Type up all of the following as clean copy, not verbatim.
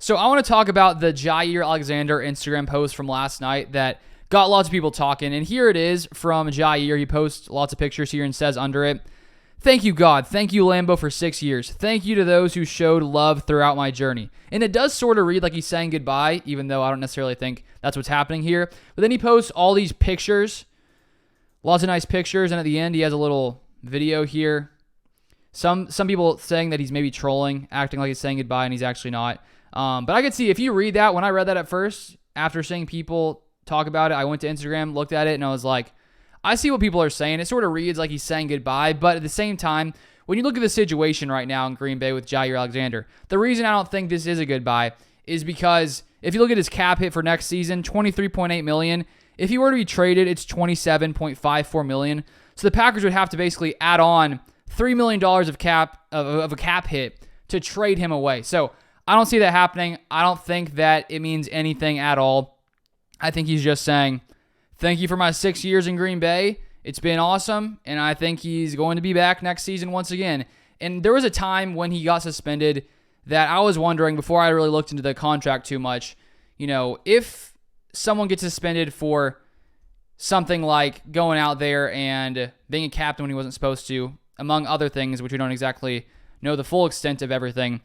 So I want to talk about the Jaire Alexander Instagram post from last night that got lots of people talking. And here it is from Jaire. He posts lots of pictures here and says under it, "Thank you, God. Thank you, Lambo, for 6 years. Thank you to those who showed love throughout my journey." And it does sort of read like he's saying goodbye, even though I don't necessarily think that's what's happening here. But then he posts all these pictures, lots of nice pictures, and at the end he has a little video here. Some people saying that he's maybe trolling, acting like he's saying goodbye, and he's actually not. But I could see, if you read that, when I read that at first, after seeing people talk about it, I went to Instagram, looked at it, and I was like, I see what people are saying. It sort of reads like he's saying goodbye, but at the same time, when you look at the situation right now in Green Bay with Jaire Alexander, the reason I don't think this is a goodbye is because if you look at his cap hit for next season, $23.8 million. If he were to be traded, it's $27.54 million. So the Packers would have to basically add on $3 million of a cap hit to trade him away. So I don't see that happening. I don't think that it means anything at all. I think he's just saying, thank you for my 6 years in Green Bay. It's been awesome, and I think he's going to be back next season once again. And there was a time when he got suspended that I was wondering, before I really looked into the contract too much, if someone gets suspended for something like going out there and being a captain when he wasn't supposed to, among other things, which we don't exactly know the full extent of everything,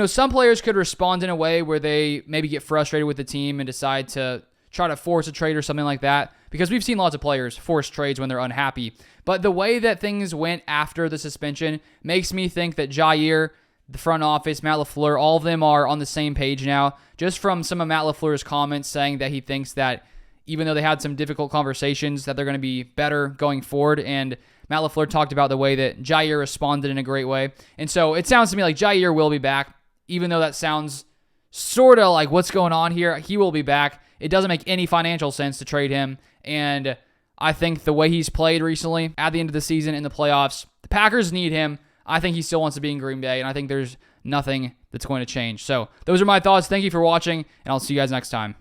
some players could respond in a way where they maybe get frustrated with the team and decide to try to force a trade or something like that, because we've seen lots of players force trades when they're unhappy. But the way that things went after the suspension makes me think that Jaire, the front office, Matt LaFleur, all of them are on the same page now, just from some of Matt LaFleur's comments saying that he thinks that even though they had some difficult conversations, that they're going to be better going forward. And Matt LaFleur talked about the way that Jaire responded in a great way. And so it sounds to me like Jaire will be back, even though that sounds sort of like what's going on here. He will be back. It doesn't make any financial sense to trade him. And I think the way he's played recently at the end of the season in the playoffs, the Packers need him. I think he still wants to be in Green Bay, and I think there's nothing that's going to change. So those are my thoughts. Thank you for watching, and I'll see you guys next time.